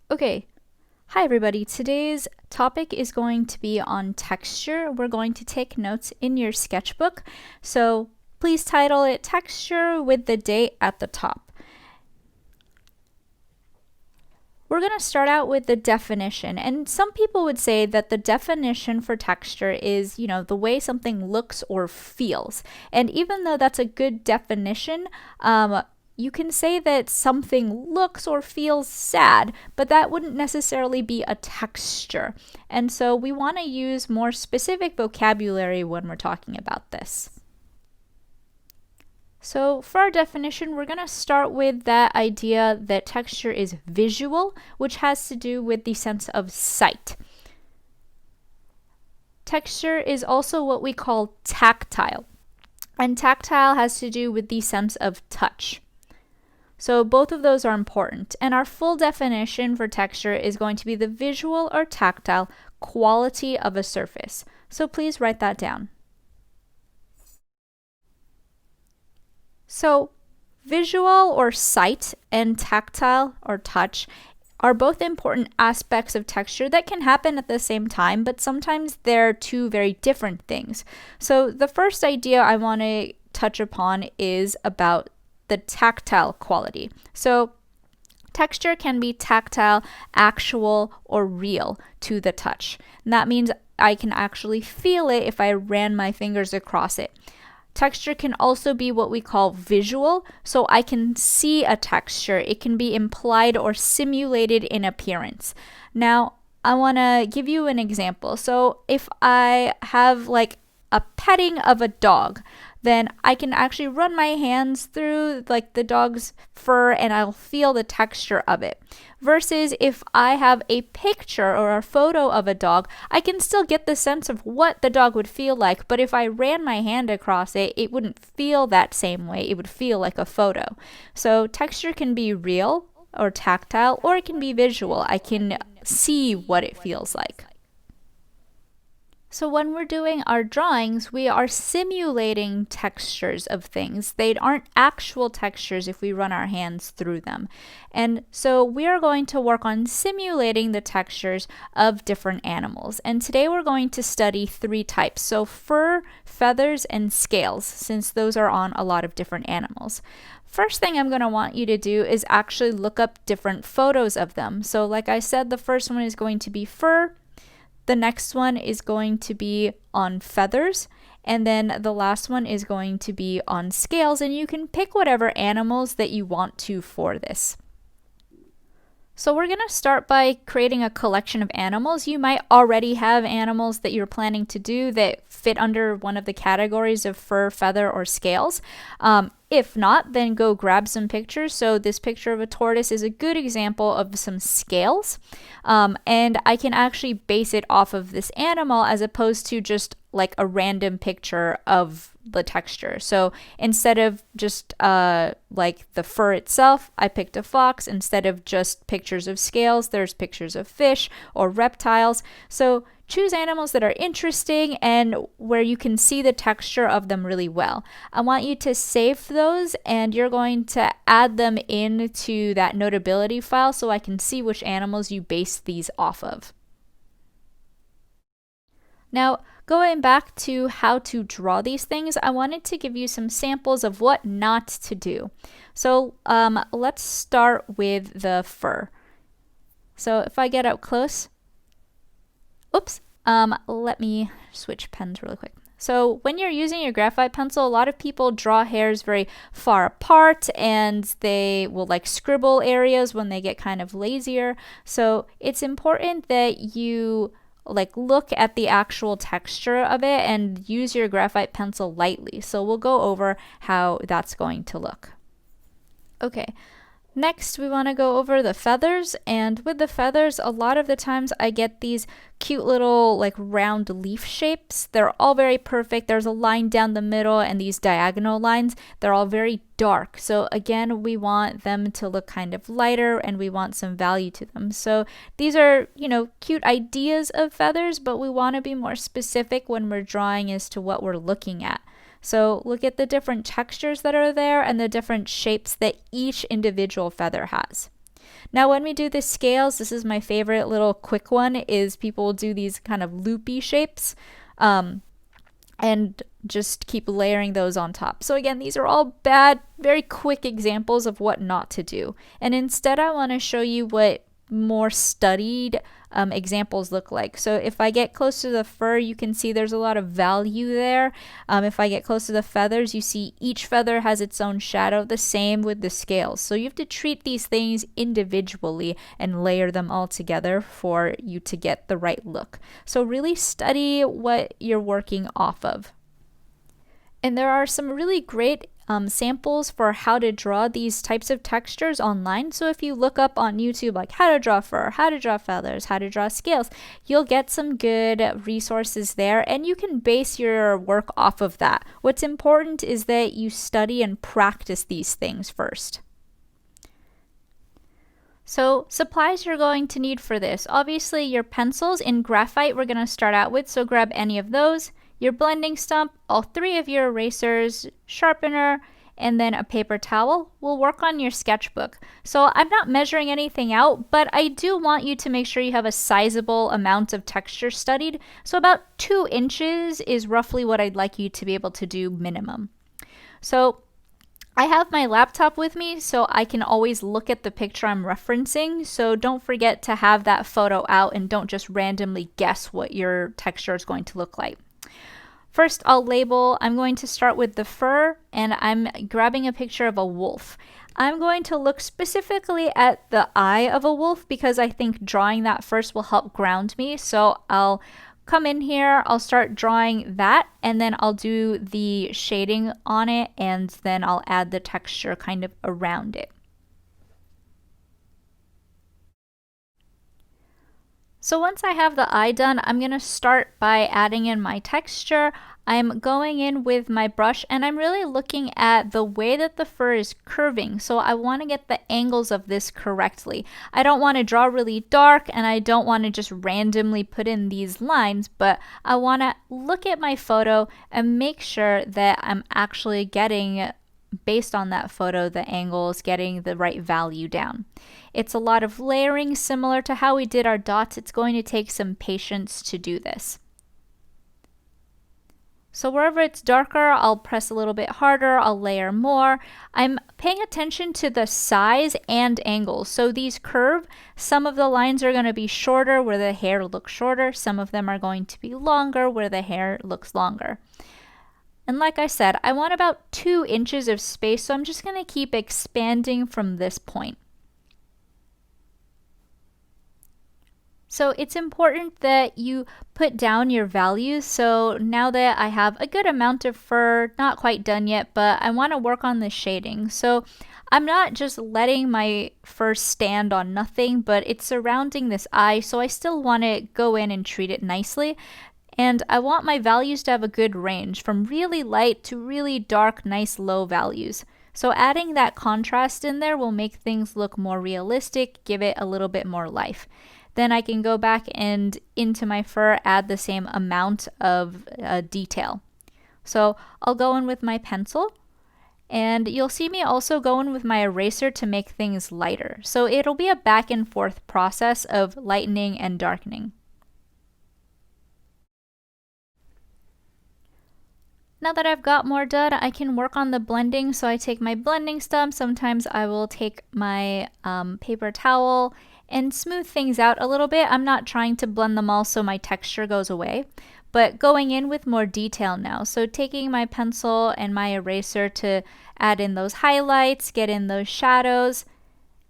Okay, hi everybody. Today's topic is going to be on texture. We're going to take notes in your sketchbook. So please title it Texture with the date at the top. We're going to start out with the definition. And some people would say that the definition for texture is, the way something looks or feels. And even though that's a good definition, you can say that something looks or feels sad, but that wouldn't necessarily be a texture. And so we want to use more specific vocabulary when we're talking about this. So for our definition, we're going to start with that idea that texture is visual, which has to do with the sense of sight. Texture is also what we call tactile, and tactile has to do with the sense of touch. So both of those are important, and our full definition for texture is going to be the visual or tactile quality of a surface. So please write that down. So visual or sight and tactile or touch are both important aspects of texture that can happen at the same time, but sometimes they're two very different things. So the first idea I want to touch upon is about the tactile quality. So texture can be tactile, actual, or real to the touch. And that means I can actually feel it if I ran my fingers across it. Texture can also be what we call visual, so I can see a texture. It can be implied or simulated in appearance. Now, I want to give you an example. So if I have like a petting of a dog, then I can actually run my hands through like the dog's fur and I'll feel the texture of it. Versus if I have a picture or a photo of a dog, I can still get the sense of what the dog would feel like, but if I ran my hand across it, it wouldn't feel that same way. It would feel like a photo. So texture can be real or tactile, or it can be visual. I can see what it feels like. So when we're doing our drawings, we are simulating textures of things. They aren't actual textures if we run our hands through them. And so we are going to work on simulating the textures of different animals. And today we're going to study 3 types. So fur, feathers, and scales, since those are on a lot of different animals. First thing I'm going to want you to do is actually look up different photos of them. So like I said, the first one is going to be fur. The next one is going to be on feathers, and then the last one is going to be on scales, and you can pick whatever animals that you want to for this. So we're going to start by creating a collection of animals. You might already have animals that you're planning to do that fit under one of the categories of fur, feather, or scales. If not, then go grab some pictures. So this picture of a tortoise is a good example of some scales. And I can actually base it off of this animal as opposed to just like a random picture of the texture. So instead of just like the fur itself, I picked a fox. Instead of just pictures of scales, there's pictures of fish or reptiles. So choose animals that are interesting and where you can see the texture of them really well. I want you to save those, and you're going to add them into that notability file so I can see which animals you base these off of. Now, going back to how to draw these things, I wanted to give you some samples of what not to do. So let's start with the fur. So if I get up close, oops, let me switch pens really quick. So when you're using your graphite pencil, a lot of people draw hairs very far apart and they will like scribble areas when they get kind of lazier. So it's important that you like look at the actual texture of it and use your graphite pencil lightly. So we'll go over how that's going to look. Okay. Next, we want to go over the feathers, and with the feathers, a lot of the times I get these cute little like round leaf shapes. They're all very perfect. There's a line down the middle and these diagonal lines. They're all very dark. So again, we want them to look kind of lighter and we want some value to them. So these are, cute ideas of feathers, but we want to be more specific when we're drawing as to what we're looking at. So look at the different textures that are there and the different shapes that each individual feather has. Now when we do the scales, this is my favorite little quick one, is people do these kind of loopy shapes. And just keep layering those on top. So again, these are all bad, very quick examples of what not to do. And instead, I want to show you what more studied examples look like. So if I get close to the fur, you can see there's a lot of value there. If I get close to the feathers, you see each feather has its own shadow, the same with the scales. So you have to treat these things individually and layer them all together for you to get the right look. So really study what you're working off of. And there are some really great samples for how to draw these types of textures online. So if you look up on YouTube like how to draw fur, how to draw feathers, how to draw scales, you'll get some good resources there, and you can base your work off of that. What's important is that you study and practice these things first. So supplies you're going to need for this. Obviously your pencils in graphite we're going to start out with, so grab any of those. Your blending stump, all 3 of your erasers, sharpener, and then a paper towel. We'll work on your sketchbook. So I'm not measuring anything out, but I do want you to make sure you have a sizable amount of texture studied. So about 2 inches is roughly what I'd like you to be able to do minimum. So I have my laptop with me, so I can always look at the picture I'm referencing. So don't forget to have that photo out and don't just randomly guess what your texture is going to look like. First, I'll label. I'm going to start with the fur, and I'm grabbing a picture of a wolf. I'm going to look specifically at the eye of a wolf because I think drawing that first will help ground me. So I'll come in here, I'll start drawing that, and then I'll do the shading on it, and then I'll add the texture kind of around it. So once I have the eye done, I'm going to start by adding in my texture. I'm going in with my brush and I'm really looking at the way that the fur is curving. So I want to get the angles of this correctly. I don't want to draw really dark and I don't want to just randomly put in these lines, but I want to look at my photo and make sure that I'm actually getting, based on that photo, the angles, getting the right value down. It's a lot of layering, similar to how we did our dots. It's going to take some patience to do this. So wherever it's darker, I'll press a little bit harder, I'll layer more. I'm paying attention to the size and angles. So these curve, some of the lines are going to be shorter where the hair looks shorter, some of them are going to be longer where the hair looks longer. And like I said, I want about 2 inches of space, so I'm just going to keep expanding from this point. So it's important that you put down your values. So now that I have a good amount of fur, not quite done yet, but I want to work on the shading. So I'm not just letting my fur stand on nothing, but it's surrounding this eye. So I still want to go in and treat it nicely. And I want my values to have a good range from really light to really dark, nice low values. So adding that contrast in there will make things look more realistic, give it a little bit more life. Then I can go back and into my fur add the same amount of detail. So I'll go in with my pencil, and you'll see me also go in with my eraser to make things lighter. So it'll be a back and forth process of lightening and darkening. Now that I've got more done, I can work on the blending. So I take my blending stump. Sometimes I will take my paper towel and smooth things out a little bit. I'm not trying to blend them all so my texture goes away, but going in with more detail now. So taking my pencil and my eraser to add in those highlights, get in those shadows,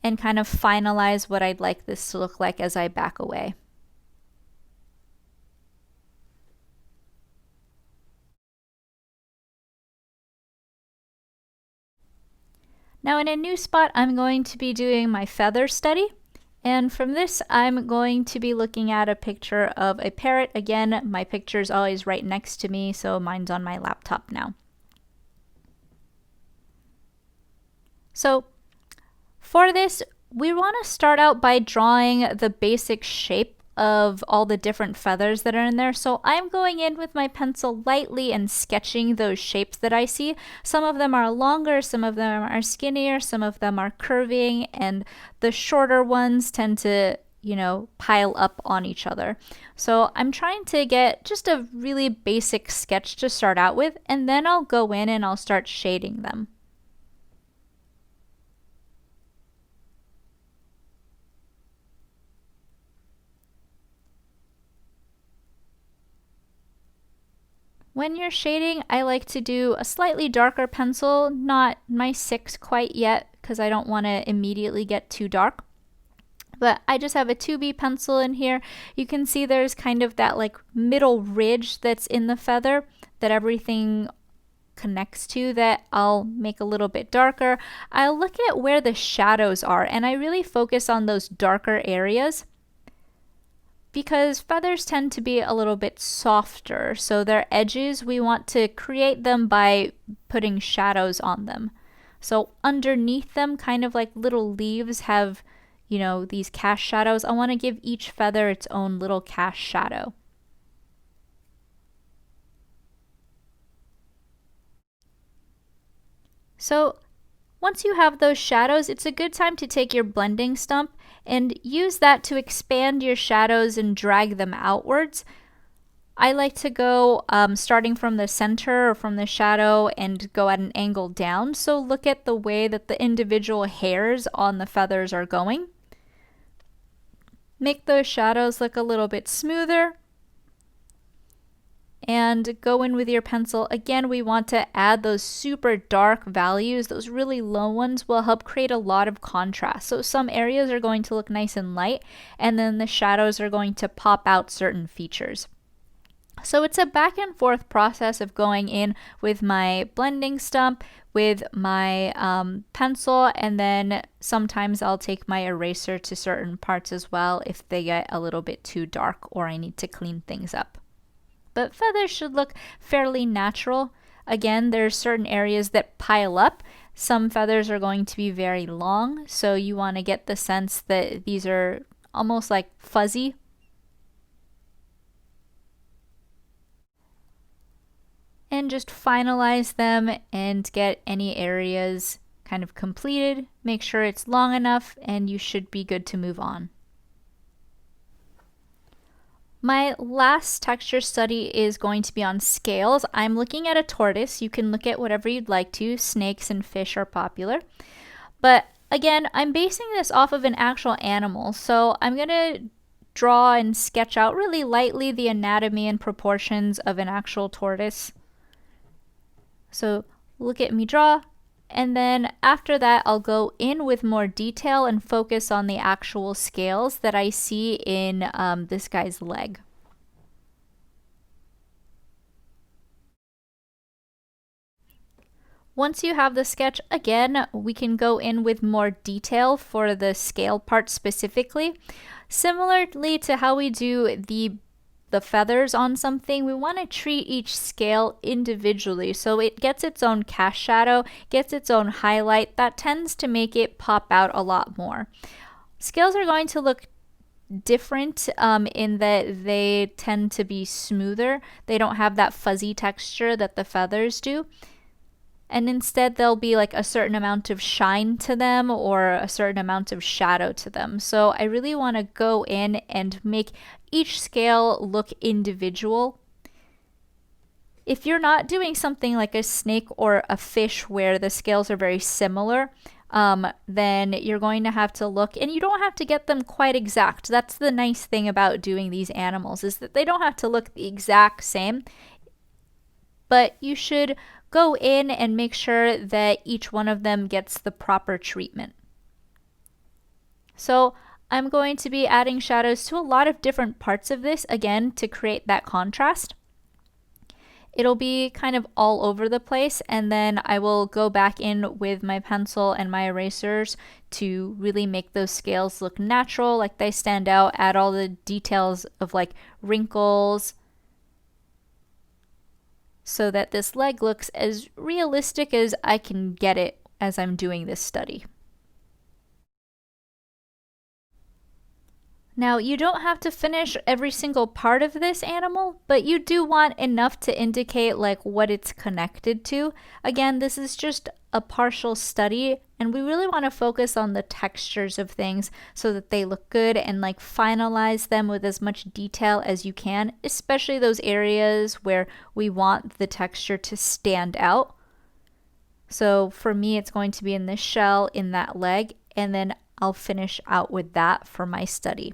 and kind of finalize what I'd like this to look like as I back away. Now in a new spot, I'm going to be doing my feather study. And from this, I'm going to be looking at a picture of a parrot. Again, my picture is always right next to me, so mine's on my laptop now. So for this, we want to start out by drawing the basic shape of all the different feathers that are in there. So I'm going in with my pencil lightly and sketching those shapes that I see. Some of them are longer, some of them are skinnier, some of them are curving, and the shorter ones tend to, pile up on each other. So I'm trying to get just a really basic sketch to start out with, and then I'll go in and I'll start shading them. When you're shading, I like to do a slightly darker pencil, not my 6 quite yet, because I don't want to immediately get too dark. But I just have a 2B pencil in here. You can see there's kind of that like middle ridge that's in the feather that everything connects to, that I'll make a little bit darker. I'll look at where the shadows are, and I really focus on those darker areas, because feathers tend to be a little bit softer, so their edges, we want to create them by putting shadows on them. So underneath them, kind of like little leaves have, these cast shadows. I want to give each feather its own little cast shadow. So once you have those shadows, it's a good time to take your blending stump and use that to expand your shadows and drag them outwards. I like to go starting from the center or from the shadow and go at an angle down. So look at the way that the individual hairs on the feathers are going. Make those shadows look a little bit smoother. And go in with your pencil. Again, we want to add those super dark values. Those really low ones will help create a lot of contrast. So some areas are going to look nice and light, and then the shadows are going to pop out certain features. So it's a back and forth process of going in with my blending stump, with my pencil, and then sometimes I'll take my eraser to certain parts as well if they get a little bit too dark or I need to clean things up. But feathers should look fairly natural. Again, there's certain areas that pile up. Some feathers are going to be very long, so you want to get the sense that these are almost like fuzzy. And just finalize them and get any areas kind of completed. Make sure it's long enough and you should be good to move on. My last texture study is going to be on scales. I'm looking at a tortoise. You can look at whatever you'd like to. Snakes and fish are popular. But again, I'm basing this off of an actual animal. So I'm going to draw and sketch out really lightly the anatomy and proportions of an actual tortoise. So look at me draw. And then after that, I'll go in with more detail and focus on the actual scales that I see in this guy's leg. Once you have the sketch, again, we can go in with more detail for the scale part specifically. Similarly to how we do the feathers on something, we want to treat each scale individually so it gets its own cast shadow, gets its own highlight. That tends to make it pop out a lot more. Scales are going to look different in that they tend to be smoother. They don't have that fuzzy texture that the feathers do. And instead there'll be like a certain amount of shine to them or a certain amount of shadow to them. So I really want to go in and make each scale look individual. If you're not doing something like a snake or a fish where the scales are very similar, then you're going to have to look, and you don't have to get them quite exact. That's the nice thing about doing these animals, is that they don't have to look the exact same, but you should go in and make sure that each one of them gets the proper treatment. So I'm going to be adding shadows to a lot of different parts of this, again, to create that contrast. It'll be kind of all over the place, and then I will go back in with my pencil and my erasers to really make those scales look natural, like they stand out, add all the details of like wrinkles, so that this leg looks as realistic as I can get it as I'm doing this study. Now, you don't have to finish every single part of this animal, but you do want enough to indicate like what it's connected to. Again, this is just a partial study, and we really want to focus on the textures of things so that they look good and like finalize them with as much detail as you can, especially those areas where we want the texture to stand out. So for me, it's going to be in this shell, in that leg, and then I'll finish out with that for my study.